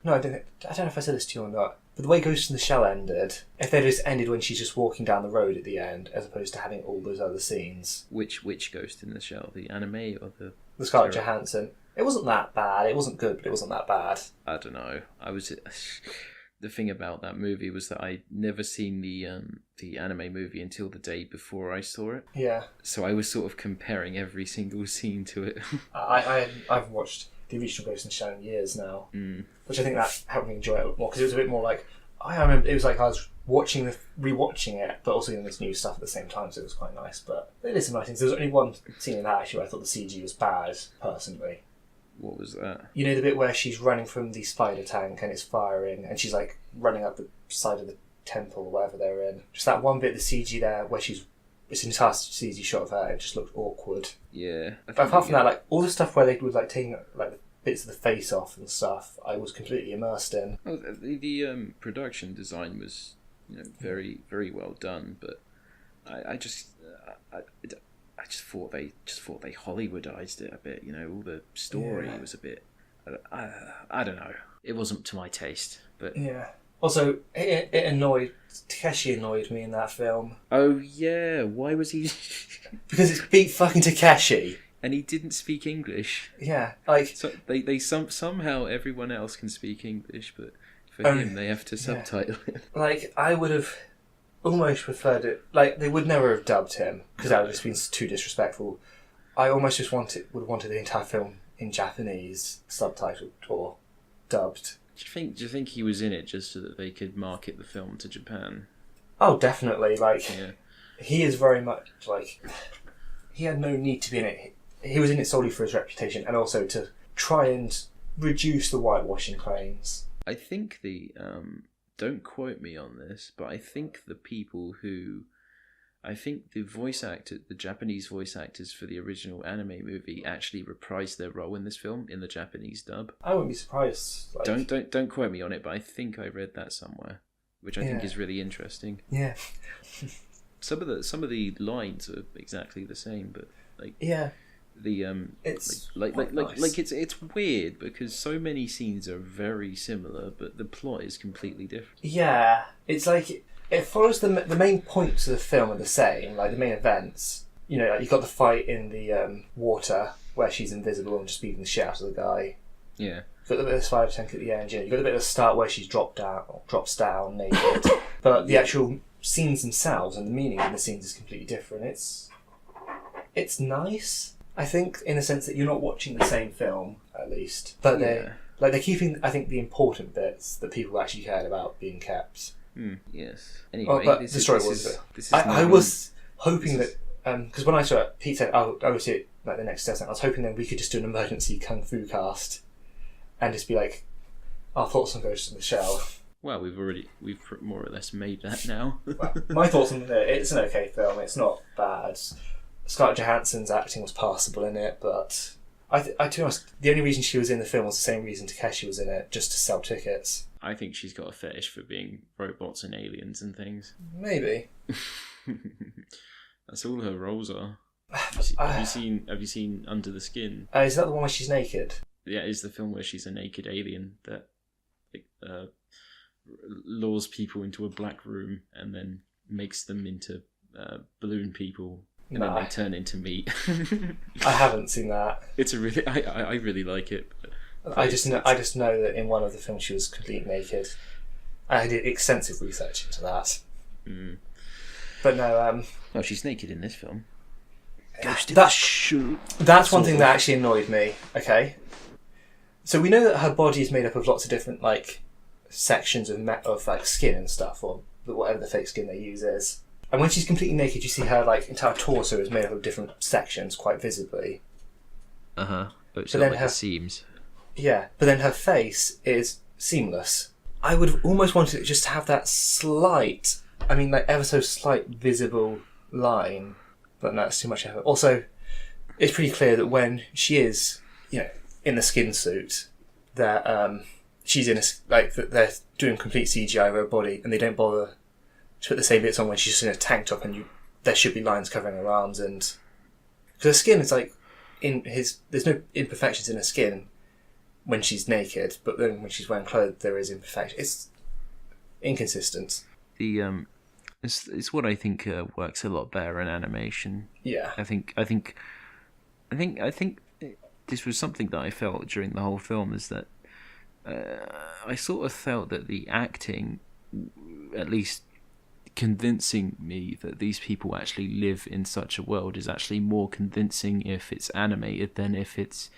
No, I don't know if I said this to you or not, but the way Ghost in the Shell ended, if they'd just ended when she's just walking down the road at the end, as opposed to having all those other scenes. Which Ghost in the Shell? The anime or the... The Scarlett Johansson. It wasn't that bad. It wasn't good, but it wasn't that bad. I don't know. The thing about that movie was that I'd never seen the anime movie until the day before I saw it. Yeah. So I was sort of comparing every single scene to it. I've watched the original Ghost in the Shell in years now, which I think that helped me enjoy it more, because it was a bit more like... I remember it was like I was rewatching it, but also doing this new stuff at the same time, so it was quite nice. But it is some nice things. There was only one scene in that actually where I thought the CG was bad, personally. What was that? You know the bit where she's running from the spider tank and it's firing, and she's like running up the side of the temple or whatever they're in. Just that one bit of the CG there where it's an entire CG shot of her. It just looked awkward. Yeah. Apart from that, like all the stuff where they would like taking like the bits of the face off and stuff, I was completely immersed in. Oh, the production design was, very, very well done, but I just thought they Hollywoodized it a bit. All the story was a bit. I don't know. It wasn't to my taste, but yeah. Also, Takeshi annoyed me in that film. Oh yeah, why was he? Because it's big fucking Takeshi. And he didn't speak English. Yeah, like... So they somehow everyone else can speak English, but for him they have to subtitle it. Like, I would have almost preferred it... Like, they would never have dubbed him, because that would have just been too disrespectful. I almost just would have wanted the entire film in Japanese, subtitled or dubbed. Do you think he was in it just so that they could market the film to Japan? Oh, definitely. Like, he is very much, like... He had no need to be in it. He was in it solely for his reputation and also to try and reduce the whitewashing claims. I think don't quote me on this, but I think the Japanese voice actors for the original anime movie actually reprised their role in this film in the Japanese dub. I wouldn't be surprised. Like... Don't quote me on it, but I think I read that somewhere, which I think is really interesting. Yeah. Some of the lines are exactly the same, but like it's it's weird because so many scenes are very similar, but the plot is completely different. Yeah, it's like it follows the main points of the film are the same, like the main events. Like you've got the fight in the water where she's invisible and just beating the shit out of the guy. Yeah. You've got the bit of the spider tank at the end. You've got the bit at the start where she's drops down naked, but the actual scenes themselves and the meaning of the scenes is completely different. It's nice, I think, in the sense that you're not watching the same film, at least, but they're keeping, I think, the important bits that people actually cared about being kept. Yes. Anyway, but the story I was hoping that because when I saw it, Pete said, "Oh, I would see it like the next session." I was hoping that we could just do an emergency kung fu cast and just be like, our thoughts on Ghost in the Shell. Well, we've more or less made that now. Well, my thoughts on it's an okay film. It's not bad. Scarlett Johansson's acting was passable in it, but to be honest, the only reason she was in the film was the same reason Takeshi was in it, just to sell tickets. I think she's got a fetish for being robots and aliens and things. Maybe. That's all her roles are. Have you seen Under the Skin? Is that the one where she's naked? Yeah, it's the film where she's a naked alien that lures people into a black room and then makes them into balloon people. And then they turn into meat. I haven't seen that. It's I really like it. I just know that in one of the films she was completely naked. I did extensive research into that. But no, well, she's naked in this film. That's one thing that actually annoyed me. Okay, so we know that her body is made up of lots of different like sections of like skin and stuff, or whatever the fake skin they use is. And when she's completely naked, you see her like entire torso is made up of different sections quite visibly. But then her seams. Yeah, but then her face is seamless. I would have almost wanted it just to have that slight, like ever so slight visible line, but no, it's too much effort. Also, it's pretty clear that when she is, in the skin suit, that she's in that they're doing complete CGI of her body, and they don't bother to put the same bits on when she's just in a tank top, and there should be lines covering her arms, and because her skin is like there's no imperfections in her skin. when she's naked, but then when she's wearing clothes, there is imperfection. It's inconsistent. It's what I think works a lot better in animation. Yeah, I think this was something that I felt during the whole film, is that I sort of felt that the acting, at least convincing me that these people actually live in such a world, is actually more convincing if it's animated than if it's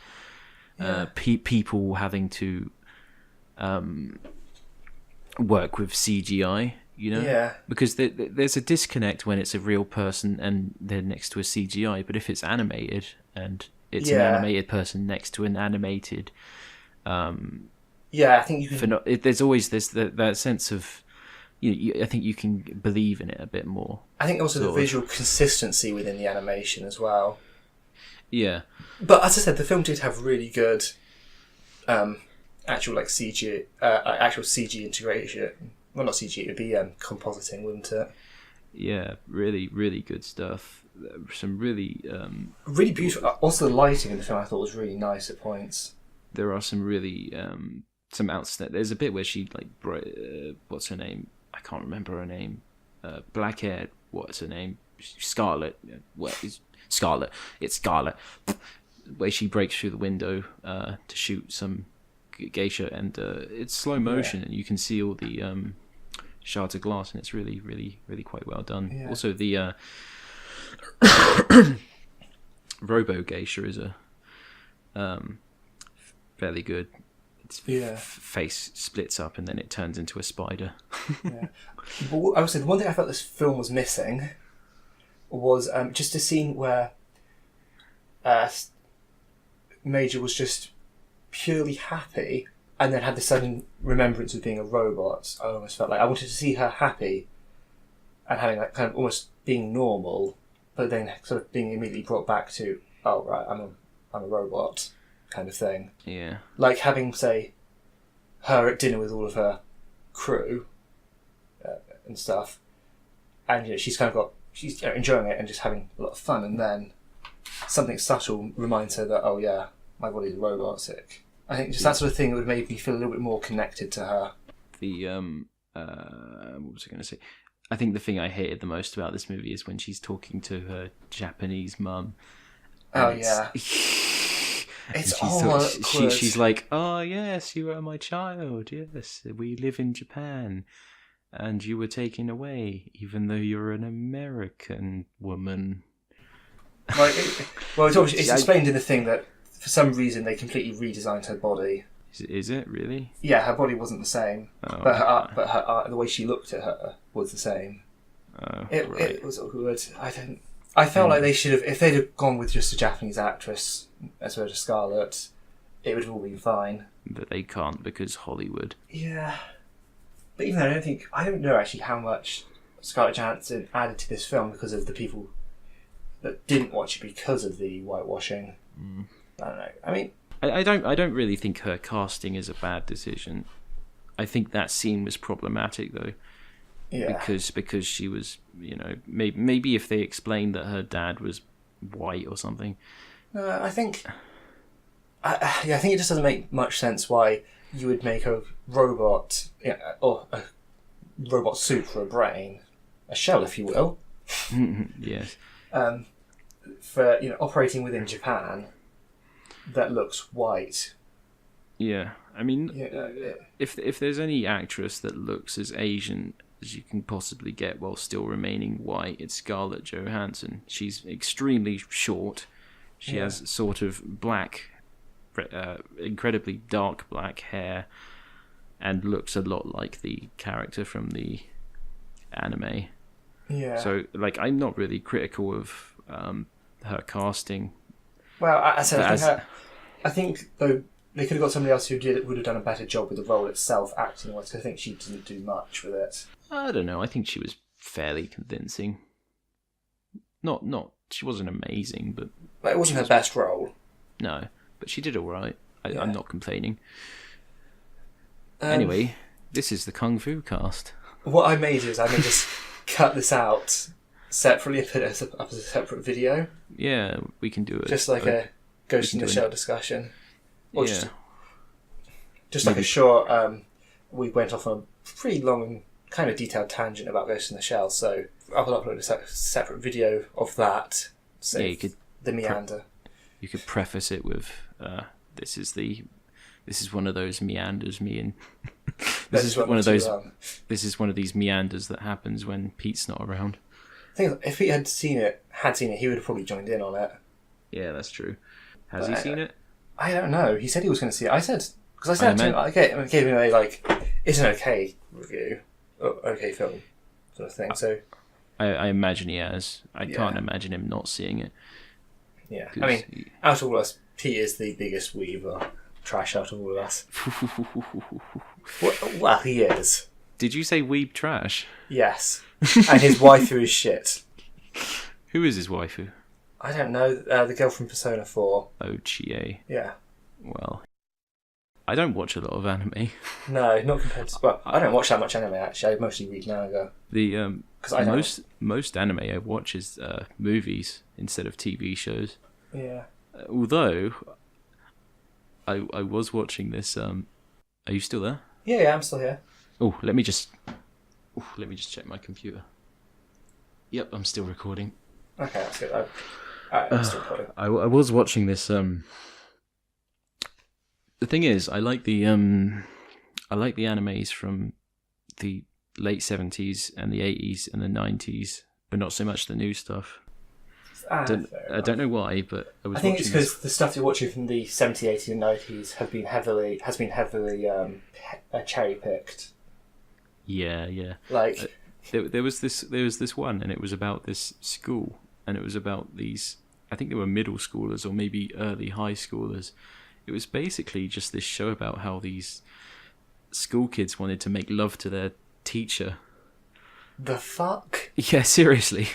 people having to work with CGI, you know? Yeah. Because there's a disconnect when it's a real person and they're next to a CGI, but if it's animated and it's an animated person next to an animated... I think you can... there's always that sense of... I think you can believe in it a bit more. I think also the visual consistency within the animation as well. Yeah. But as I said, the film did have really good actual CG integration. Well, not CG, it would be compositing, wouldn't it? Yeah, really, really good stuff. Some really... really beautiful. Also, the lighting in the film I thought was really nice at points. There are some really... some outstanding... There's a bit where she, what's her name? I can't remember her name. Black-haired, what's her name? Scarlet. Scarlet. It's Scarlet. Where she breaks through the window to shoot some geisha, and it's slow motion, and you can see all the shards of glass, and it's really, really, really quite well done. Yeah. Also, the Robo Geisha is a fairly good. Its face splits up and then it turns into a spider. Yeah. But I would say the one thing I felt this film was missing was just a scene where Major was just purely happy and then had the sudden remembrance of being a robot. I almost felt like I wanted to see her happy and having kind of almost being normal, but then sort of being immediately brought back to, oh right, I'm a robot kind of thing. Yeah. Like having, say, her at dinner with all of her crew and stuff, and she's enjoying it and just having a lot of fun, and then something subtle reminds her that, oh yeah, my body's robotic. I think just that sort of thing would make me feel a little bit more connected to her. The what was I going to say? I think the thing I hated the most about this movie is when she's talking to her Japanese mum. Oh yeah. It's awkward. She's like, oh yes, you are my child. Yes, we live in Japan, and you were taken away, even though you're an American woman. It's explained in the thing that for some reason they completely redesigned her body. Is it really? Yeah, her body wasn't the same, but her the way she looked at her was the same. Oh, it was awkward. I felt like they should have, if they'd have gone with just a Japanese actress as well as Scarlet, it would have all been fine. But they can't because Hollywood. Yeah. But even though I don't know actually how much Scarlett Johansson added to this film because of the people that didn't watch it because of the whitewashing. I don't know. I mean... I don't really think her casting is a bad decision. I think that scene was problematic though. Yeah. Because she was, maybe if they explained that her dad was white or something. I think it just doesn't make much sense why you would make a robot, or a robot suit for a brain, a shell, if you will. Yes. For operating within Japan, that looks white. Yeah, I mean, if there's any actress that looks as Asian as you can possibly get while still remaining white, it's Scarlett Johansson. She's extremely short. She has sort of black, incredibly dark black hair, and looks a lot like the character from the anime. Yeah. So, I'm not really critical of her casting. Well, I think though they could have got somebody else who would have done a better job with the role itself, acting-wise. Because I think she didn't do much with it. I don't know. I think she was fairly convincing. Not. She wasn't amazing, but it wasn't her best role. No, but she did all right. I'm not complaining. Anyway, this is the Kung Fu cast. What I may just cut this out separately and put it up as a separate video. Yeah, we can do it. Just like a Ghost in the Shell discussion. Or just just like a short. We went off on a pretty long and kind of detailed tangent about Ghost in the Shell, so I'll upload a separate video of that. So you could the meander. You could preface it with, "This is one of those meanders, me and this is one of these meanders that happens when Pete's not around." I think if he had seen it, he would have probably joined in on it. Yeah, that's true. Has he seen it? I don't know. He said he was going to see it. I said to him, I gave him a it's an okay review, okay film, sort of thing. So I imagine he has. I can't imagine him not seeing it. Yeah, I mean, out of all of us, Pete is the biggest weaver trash out of all of us. Well, he is. Did you say weeb trash? Yes. And his waifu is shit. Who is his waifu? I don't know. The girl from Persona 4. Olie. Yeah. Well, I don't watch a lot of anime. No, not compared to... Well, I don't watch that much anime, actually. I mostly read manga. Most anime I watch is movies instead of TV shows. Yeah. Although, I was watching this... are you still there? Yeah, I'm still here. Oh, let me just check my computer. Yep, I'm still recording. Okay, that's good. I'm still recording. I was watching this. The thing is, I like the animes from the late 70s and the 80s and the 90s, but not so much the new stuff. I don't know why, but I think it's because the stuff you're watching from the 70s, 80s, and 90s has been heavily cherry picked. Yeah. Like there was this one, and it was about this school, and it was about these. I think they were middle schoolers or maybe early high schoolers. It was basically just this show about how these school kids wanted to make love to their teacher. The fuck? Yeah, seriously.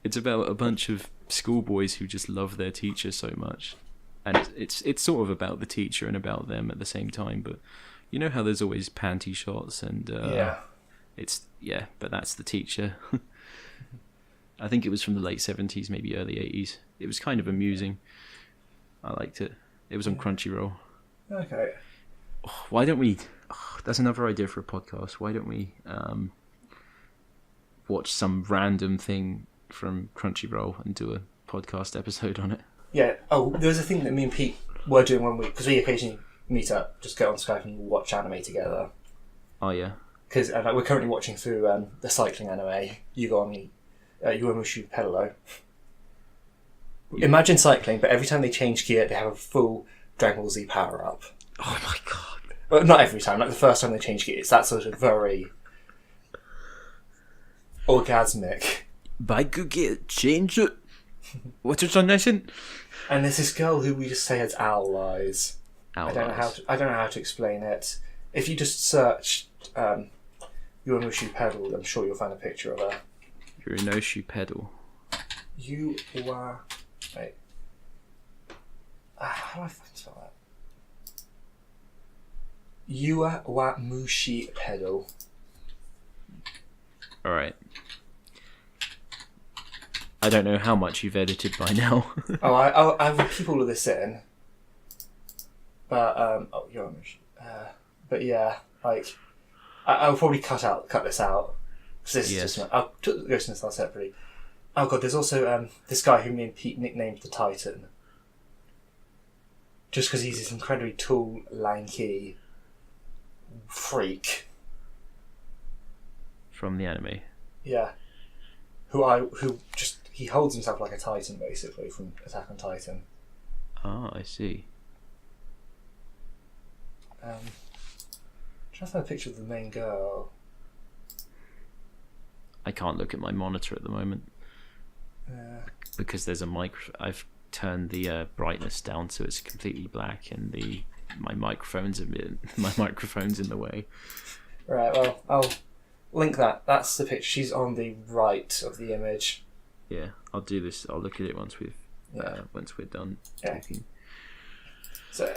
It's about a bunch of schoolboys who just love their teacher so much, and it's sort of about the teacher and about them at the same time. But you know how there's always panty shots and but that's the teacher. I think it was from the late 70s, maybe early 80s. It was kind of amusing. I liked it. It was on Crunchyroll. Okay. Why don't we? That's another idea for a podcast. Why don't we watch some random thing from Crunchyroll and do a podcast episode on it? Yeah. Oh, there was a thing that me and Pete were doing one week, because we occasionally meet up, just go on Skype and watch anime together. Oh yeah. Because we're currently watching through the cycling anime. Yuamushu Pedalo. Imagine cycling, but every time they change gear, they have a full Dragon Ball Z power up. Oh my god! Well, not every time. Like the first time they change gear, it's that sort of very orgasmic. Bike gear change it. What's your translation? And there's this girl who we just say has owl eyes. I don't know how to explain it. If you just search Yuamushu Pedal, I'm sure you'll find a picture of her. Yuamushu Pedal. Wait. How do I fucking spell that? Yuamushi Pedal. Alright. I don't know how much you've edited by now. I will keep all of this in. But Yuamushi. But yeah, like I'll probably cut this out. This is just I'll go to this separately. Oh god, there's also this guy who me and Pete nicknamed the Titan. Just because he's this incredibly tall, lanky freak. From the anime. Yeah. He holds himself like a Titan, basically, from Attack on Titan. Ah, I see. Trying to find a picture of the main girl. I can't look at my monitor at the moment. Because there's a I've turned the brightness down so it's completely black, and my microphone's in the way. Right. Well, I'll link that. That's the picture. She's on the right of the image. Yeah, I'll do this. I'll look at it once we're done talking. So